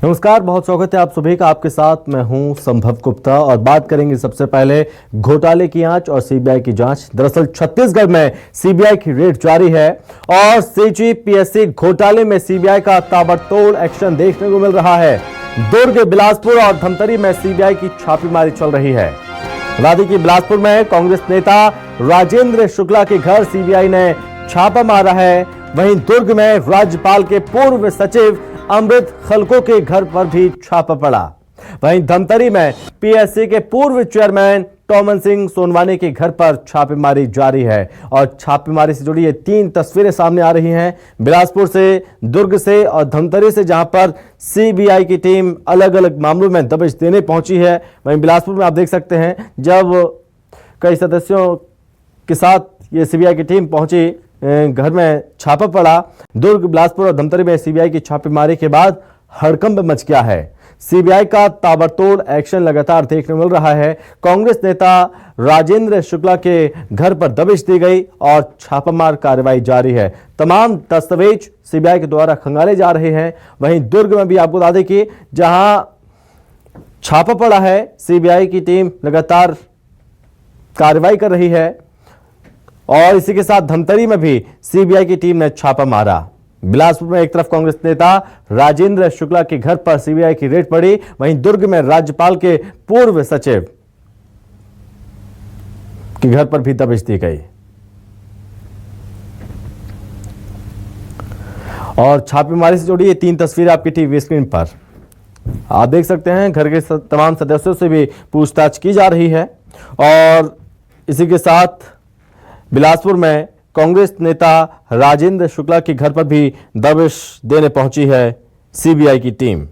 नमस्कार, बहुत स्वागत है आप सभी का। आपके साथ मैं हूं संभव गुप्ता और बात करेंगे सबसे पहले घोटाले की आंच और सीबीआई की जांच। दरअसल छत्तीसगढ़ में सीबीआई की रेड जारी है और सीजीपीएससी घोटाले में सीबीआई का ताबड़तोड़ एक्शन देखने को मिल रहा है। दुर्ग, बिलासपुर और धमतरी में सीबीआई की छापेमारी चल रही है। बता दें कि बिलासपुर में कांग्रेस नेता राजेंद्र शुक्ला के घर सीबीआई ने छापा मारा है। वहीं दुर्ग में राज्यपाल के पूर्व सचिव अमृत खलको के घर पर भी छापा पड़ा। वहीं धमतरी में पीएससी के पूर्व चेयरमैन टोमन सिंह सोनवानी के घर पर छापेमारी जारी है और छापेमारी से जुड़ी ये 3 तस्वीरें सामने आ रही हैं, बिलासपुर से, दुर्ग से और धमतरी से, जहां पर सीबीआई की टीम अलग अलग मामलों में दबिश देने पहुंची है। वहीं बिलासपुर में आप देख सकते हैं जब कई सदस्यों के साथ ये सीबीआई की टीम पहुंची, घर में छापा पड़ा। दुर्ग, बिलासपुर और धमतरी में सीबीआई की छापेमारी के बाद हड़कंप मच गया है। सीबीआई का ताबड़तोड़ एक्शन लगातार देखने को मिल रहा है। कांग्रेस नेता राजेंद्र शुक्ला के घर पर दबिश दी गई और छापामार कार्रवाई जारी है। तमाम दस्तावेज सीबीआई के द्वारा खंगाले जा रहे हैं। वहीं दुर्ग में भी आपको बता दें कि जहां छापा पड़ा है, सीबीआई की टीम लगातार कार्रवाई कर रही है और इसी के साथ धमतरी में भी सीबीआई की टीम ने छापा मारा। बिलासपुर में एक तरफ कांग्रेस नेता राजेंद्र शुक्ला के घर पर सीबीआई की रेड पड़ी, वहीं दुर्ग में राज्यपाल के पूर्व सचिव के घर पर भी दबिश दी गई। और छापेमारी से जुड़ी ये 3 तस्वीरें आपकी टीवी स्क्रीन पर आप देख सकते हैं। घर के तमाम सदस्यों से भी पूछताछ की जा रही है और इसी के साथ बिलासपुर में कांग्रेस नेता राजेंद्र शुक्ला के घर पर भी दबिश देने पहुंची है सीबीआई की टीम।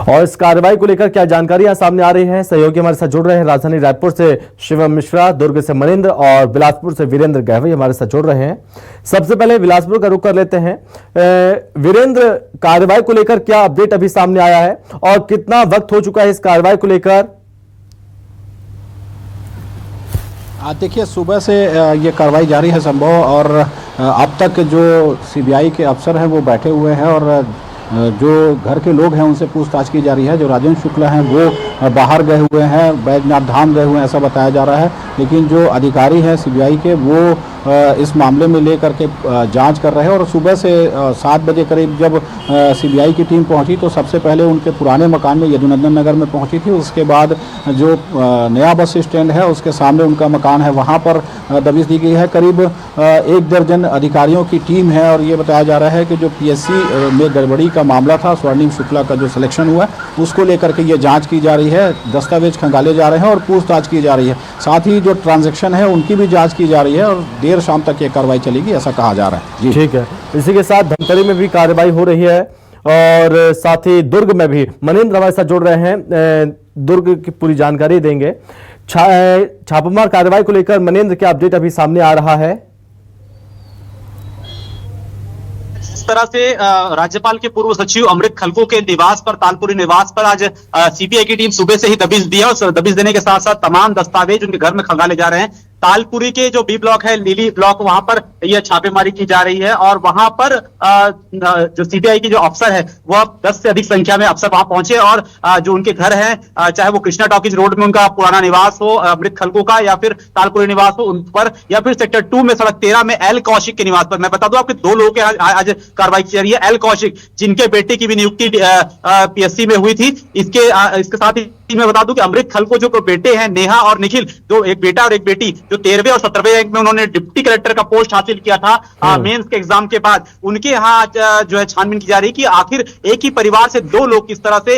और इस कार्रवाई को लेकर क्या जानकारियां सामने आ रही हैं, सहयोगी हमारे साथ जुड़ रहे हैं। राजधानी रायपुर से शिवम मिश्रा, दुर्ग से मनिंद्र और बिलासपुर से वीरेंद्र गहवी हमारे साथ जुड़ रहे हैं। सबसे पहले बिलासपुर का रुख कर लेते हैं। वीरेंद्र, कार्रवाई को लेकर क्या अपडेट अभी सामने आया है और कितना वक्त हो चुका है इस कार्रवाई को लेकर? देखिए, सुबह से ये कार्रवाई जारी है संभव, और अब तक जो सीबीआई के अफसर हैं वो बैठे हुए हैं और जो घर के लोग हैं उनसे पूछताछ की जा रही है। जो राजेंद्र शुक्ला हैं वो बाहर गए हुए हैं, बैजनाथ धाम गए हुए हैं ऐसा बताया जा रहा है, लेकिन जो अधिकारी हैं सीबीआई के वो इस मामले में लेकर के जांच कर रहे हैं। और सुबह से 7 बजे करीब जब सीबीआई की टीम पहुंची तो सबसे पहले उनके पुराने मकान में यदुनंदन नगर में पहुंची थी। उसके बाद जो नया बस स्टैंड है उसके सामने उनका मकान है, वहां पर दबिश दी गई है। करीब 1 दर्जन अधिकारियों की टीम है और ये बताया जा रहा है कि जो पीएससी में गड़बड़ी का मामला था, स्वर्णिम शुक्ला का जो सिलेक्शन हुआ उसको लेकर के ये जाँच की जा रही है, दस्तावेज खंगाले जा रहे हैं और पूछताछ की जा रही है। साथ ही जो ट्रांजैक्शन है उनकी भी जाँच की जा रही है और देर शाम तक ये कार्रवाई चलेगी ऐसा कहा जा रहा है। जी ठीक है। इसी के साथ धमतरी में भी कार्रवाई हो रही है और साथ ही दुर्ग में भी मनिंद्र हमारे साथ जुड़ रहे हैं, दुर्ग की पूरी जानकारी देंगे। छापामार कार्रवाई को लेकर मनिंद्र, क्या अपडेट अभी सामने आ रहा है? इस तरह से राज्यपाल के पूर्व सचिव अमृत खलको के निवास पर, तालपुरी निवास पर आज सीबीआई की टीम सुबह से ही दबिश दिया और दबिश देने के साथ साथ तमाम दस्तावेज उनके घर में खंगाले जा रहे हैं। तालपुरी के जो बी ब्लॉक है, लीली ब्लॉक, वहां पर यह छापेमारी की जा रही है और वहां पर जो सीबीआई की जो अफसर है वह 10 से अधिक संख्या में अफसर वहां पहुंचे और जो उनके घर हैं, चाहे वो कृष्णा टॉकीज रोड में उनका पुराना निवास हो अमृत खलको का, या फिर तालपुरी निवास हो उन पर, या फिर सेक्टर 2 में सड़क 13 में एल कौशिक के निवास पर। मैं बता दूं आपके 2 लोगों के आज कार्रवाई की जा रही है। एल कौशिक, जिनके बेटे की भी नियुक्ति पीएससी में हुई थी। इसके साथ ही मैं बता दूं कि अमृत खलको जो बेटे हैं नेहा और निखिल, जो एक बेटा और एक बेटी, जो 13वें और 17वें रैंक में उन्होंने डिप्टी कलेक्टर का पोस्ट हासिल किया था मेंस के एग्जाम के बाद, उनके यहाँ जो है छानबीन की जा रही है कि आखिर एक ही परिवार से 2 लोग किस तरह से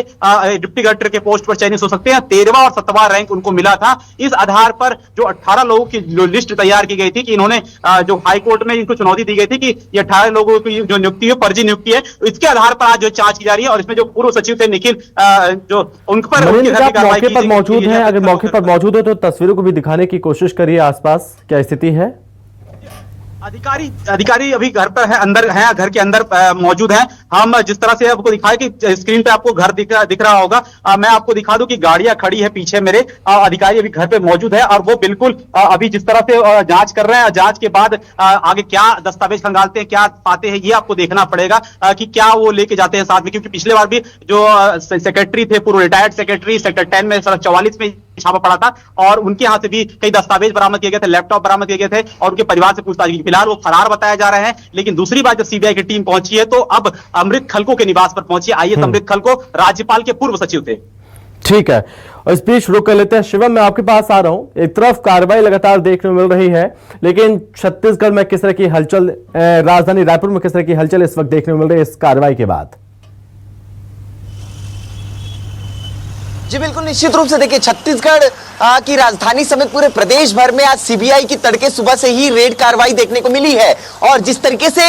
डिप्टी कलेक्टर के पोस्ट पर चयनित हो सकते हैं। 13वां और 17वां रैंक उनको मिला था। इस आधार पर जो 18 लोगों की जो लिस्ट तैयार की गई थी कि इन्होंने जो हाईकोर्ट में इनको चुनौती दी गई थी कि ये 18 लोगों की जो नियुक्ति है फर्जी नियुक्ति है, इसके आधार पर आज जो जांच की जा रही है और इसमें जो पूर्व सचिव थे निखिल, जो उन पर मौके पर मौजूद हैं, अगर मौके पर मौजूद है तो तस्वीरों को भी दिखाने की कोशिश करिए। आसपास क्या स्थिति है? अधिकारी अभी घर पर है, अंदर है, घर के अंदर मौजूद हैं। हम जिस तरह से आपको दिखाया कि स्क्रीन पे आपको घर दिख रहा होगा, मैं आपको दिखा दूं कि गाड़ियां खड़ी है पीछे मेरे, अधिकारी अभी घर पे मौजूद है और वो बिल्कुल अभी जिस तरह से जांच कर रहे हैं। जांच के बाद आगे क्या दस्तावेज खंगालते हैं, क्या पाते हैं, ये आपको देखना पड़ेगा कि क्या वो लेके जाते हैं साथ में, क्योंकि पिछले बार भी जो सेक्रेटरी थे, पूर्व रिटायर्ड सेक्रेटरी, सेक्टर 10 में 44 में छापा पड़ा था और उनके यहां से भी कई दस्तावेज बरामद किए गए थे, लैपटॉप बरामद किए गए थे और उनके परिवार से पूछताछ की। फिलहाल वो फरार बताया जा रहे हैं। लेकिन दूसरी बात, जब सीबीआई की टीम पहुंची है तो अब अमृत खलको के निवास पर पहुंची। आईएएस अमृत खलको राज्यपाल के पूर्व सचिव थे। ठीक है, और इस बीच रुक कर लेते हैं। शिवम, मैं आपके पास आ रहा हूं। एक तरफ कार्रवाई लगातार देखने को मिल रही है, लेकिन छत्तीसगढ़ में किस तरह की हलचल, राजधानी रायपुर में किस तरह की हलचल इस वक्त देखने को मिल रही है इस कार्रवाई के बाद? जी बिल्कुल, निश्चित रूप से देखिए, छत्तीसगढ़ की राजधानी समेत पूरे प्रदेश भर में आज सीबीआई की तड़के सुबह से ही रेड कार्रवाई देखने को मिली है। और जिस तरीके से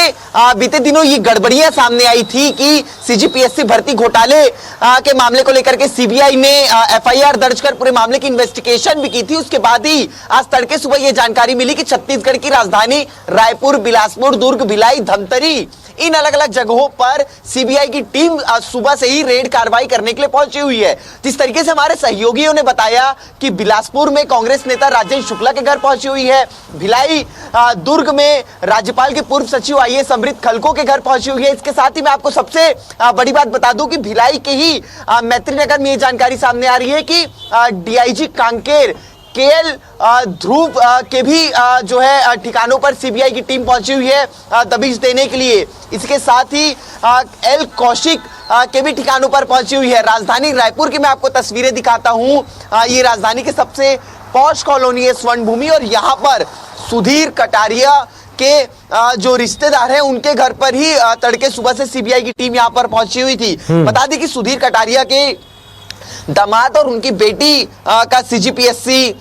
बीते दिनों ये गड़बड़ियां सामने आई थी कि सीजीपीएससी भर्ती घोटाले के मामले को लेकर के सीबीआई ने एफआईआर दर्ज कर पूरे मामले की इन्वेस्टिगेशन भी की थी, उसके बाद ही आज तड़के सुबह ये जानकारी मिली कि छत्तीसगढ़ की राजधानी रायपुर, बिलासपुर, दुर्ग, भिलाई, धमतरी, इन अलग अलग जगहों पर सीबीआई की टीम सुबह से ही रेड कार्रवाई करने के लिए पहुंची हुई है। जिस तरीके से हमारे सहयोगियों ने बताया कि बिलासपुर में कांग्रेस नेता राजेंद्र शुक्ला के घर पहुंची हुई है, भिलाई, दुर्ग में राज्यपाल के पूर्व सचिव आईएएस अमृत खलको के घर पहुंची हुई है। इसके साथ ही मैं आपको सबसे बड़ी बात बता दूं कि भिलाई के ही मैत्रीनगर में ये जानकारी सामने आ रही है कि डीआईजी कांकेर केएल ध्रुव के भी जो है ठिकानों पर सीबीआई की टीम पहुंची हुई है दबिश देने के लिए। इसके साथ ही एल कौशिक के भी ठिकानों पर पहुंची हुई है। राजधानी रायपुर की मैं आपको तस्वीरें दिखाता हूं। ये राजधानी के सबसे पॉश कॉलोनी है स्वर्ण भूमि, और यहाँ पर सुधीर कटारिया के जो रिश्तेदार हैं उनके घर पर ही तड़के सुबह से सीबीआई की टीम यहाँ पर पहुंची हुई थी। बता दें कि सुधीर कटारिया के दामाद और उनकी बेटी का सीजीपीएससी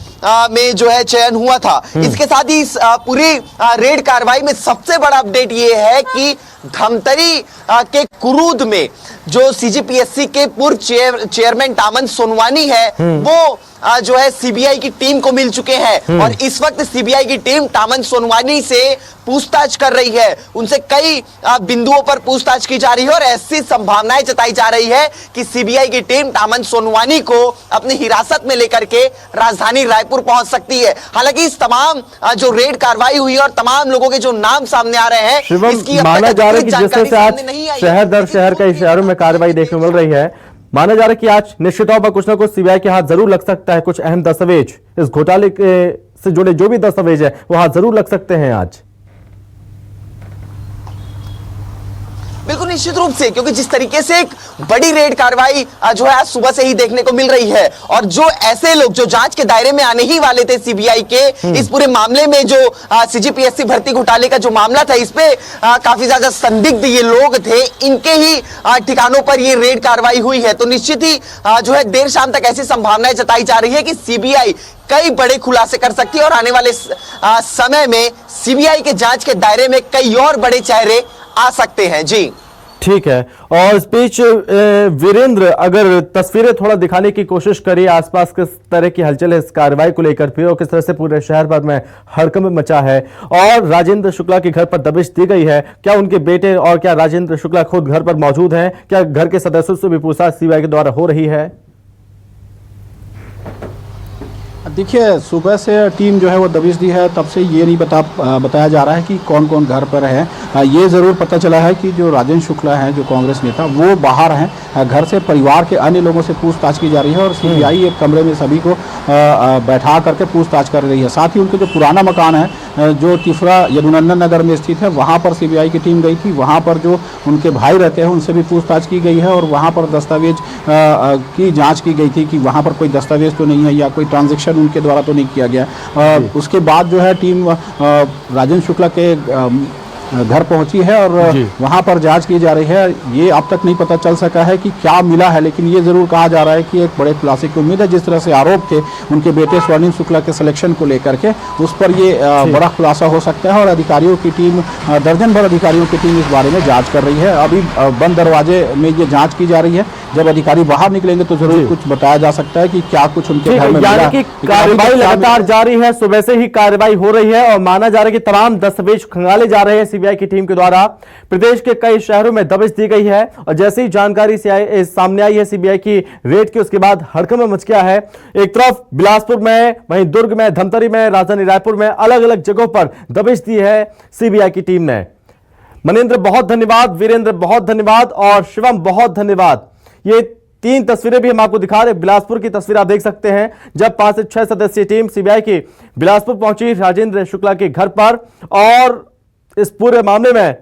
में जो है चयन हुआ था। इसके साथ ही इस पूरी रेड कार्रवाई में सबसे बड़ा अपडेट ये है कि धमतरी के कुरूद में जो सीजीपीएससी के पूर्व चेयरमैन टामन सोनवानी है वो जो है सीबीआई की टीम को मिल चुके हैं और इस वक्त सीबीआई की टीम टामन सोनवानी से पूछताछ कर रही है। उनसे कई बिंदुओं पर पूछताछ की जा रही है और ऐसी संभावनाएं जताई जा रही है कि सीबीआई की टीम टामन सोनवानी को अपनी हिरासत में लेकर के राजधानी रायपुर पहुंच सकती है। हालांकि इस तमाम जो रेड कार्रवाई हुई और तमाम लोगों के जो नाम सामने आ रहे हैं, इसकी माना जा रहा है कि जिस तरह से आज शहर दर शहर कई शहरों में कार्रवाई देखने को मिल रही है, माना जा रहा है कि आज निश्चित तौर पर कुछ ना कुछ सीबीआई के हाथ जरूर लग सकता है। कुछ अहम दस्तावेज इस घोटाले से जुड़े जो भी दस्तावेज है वो हाथ जरूर लग सकते हैं आज। बिल्कुल निश्चित रूप से, क्योंकि जिस तरीके से एक बड़ी रेड कार्रवाई जो है आज सुबह से ही देखने को मिल रही है और जो ऐसे लोग जो जांच के दायरे में आने ही वाले थे सीबीआई के इस पूरे मामले में, जो सीजीपीएससी भर्ती घोटाले का जो मामला था, इस पे काफी ज्यादा संदिग्ध ये लोग थे, इनके ही ठिकानों पर ये रेड कार्रवाई हुई है। तो निश्चित ही जो है देर शाम तक ऐसी संभावनाएं जताई जा रही है कि सीबीआई कई बड़े खुलासे कर सकती है और आने वाले समय में सीबीआई के जांच के दायरे में कई और बड़े चेहरे आ सकते हैं। जी ठीक है, और इस बीच वीरेंद्र, अगर तस्वीरें थोड़ा दिखाने की कोशिश करिए आसपास किस तरह की हलचल है इस कार्रवाई को लेकर फिर और किस तरह से पूरे शहर भर में हड़कंप मचा है और राजेंद्र शुक्ला के घर पर दबिश दी गई है। क्या उनके बेटे और क्या राजेंद्र शुक्ला खुद घर पर मौजूद हैं? क्या घर के सदस्यों से भी पूछताछ सीबीआई के द्वारा हो रही है? देखिए, सुबह से टीम जो है वो दबिश दी है, तब से ये नहीं बताया जा रहा है कि कौन कौन घर पर है। ये ज़रूर पता चला है कि जो राजेंद्र शुक्ला हैं, जो कांग्रेस नेता, वो बाहर हैं। घर से परिवार के अन्य लोगों से पूछताछ की जा रही है और सीबीआई एक कमरे में सभी को बैठा करके पूछताछ कर रही है। साथ ही उनके जो पुराना मकान है जो तिफरा यदुनंदन नगर में स्थित है, वहाँ पर सीबीआई की टीम गई थी। वहाँ पर जो उनके भाई रहते हैं उनसे भी पूछताछ की गई है और वहाँ पर दस्तावेज की जाँच की गई थी कि वहाँ पर कोई दस्तावेज तो नहीं है या कोई ट्रांजेक्शन उनके द्वारा तो नहीं किया गया। उसके बाद जो है टीम राजेंद्र शुक्ला के घर पहुंची है और वहां पर जांच की जा रही है। ये अब तक नहीं पता चल सका है कि क्या मिला है, लेकिन ये जरूर कहा जा रहा है कि एक बड़े खुलासे की उम्मीद है। जिस तरह से आरोप थे उनके बेटे स्वर्णिम शुक्ला के सिलेक्शन को लेकर के, उस पर ये बड़ा खुलासा हो सकता है और अधिकारियों की टीम, दर्जन भर अधिकारियों की टीम इस बारे में जांच कर रही है। अभी बंद दरवाजे में ये जांच की जा रही है। जब अधिकारी बाहर निकलेंगे तो जरूर कुछ बताया जा सकता है कि क्या कुछ उनके घर में मिला। कार्रवाई लगातार जारी है, सुबह से ही कार्रवाई हो रही है और माना जा रहा है कि तमाम दस्तावेज खंगाले जा रहे हैं सीबीआई की टीम के द्वारा प्रदेश के कई शहरों में दबिश दी गई है और जैसे ही जानकारी सामने आई है सीबीआई की रेड की, उसके बाद हड़कंप मच गया है। एक तरफ बिलासपुर में, वहीं दुर्ग में, धमतरी में, राजधानी रायपुर में अलग अलग जगहों पर दबिश दी है सीबीआई की टीम ने। मनेंद्र बहुत धन्यवाद, वीरेंद्र बहुत धन्यवाद और शिवम बहुत धन्यवाद। ये 3 तस्वीरें भी हम आपको दिखा रहे हैं। बिलासपुर की तस्वीर आप देख सकते हैं जब 5 से 6 सदस्यीय टीम सीबीआई की बिलासपुर पहुंची राजेंद्र शुक्ला के घर पर और इस पूरे मामले में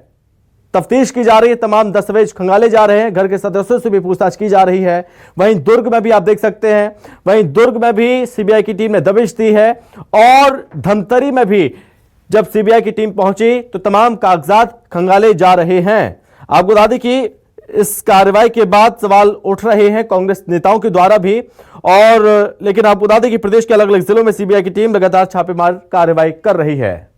तफ्तीश की जा रही है। तमाम दस्तावेज खंगाले जा रहे हैं, घर के सदस्यों से भी पूछताछ की जा रही है। वहीं दुर्ग में भी आप देख सकते हैं, वहीं दुर्ग में भी सीबीआई की टीम ने दबिश दी है और धमतरी में भी जब सीबीआई की टीम पहुंची तो तमाम कागजात खंगाले जा रहे हैं। आपको बता दें कि इस कार्रवाई के बाद सवाल उठ रहे हैं कांग्रेस नेताओं के द्वारा भी, और लेकिन आपको बता दें कि प्रदेश के अलग अलग जिलों में सीबीआई की टीम लगातार छापेमार कार्रवाई कर रही है।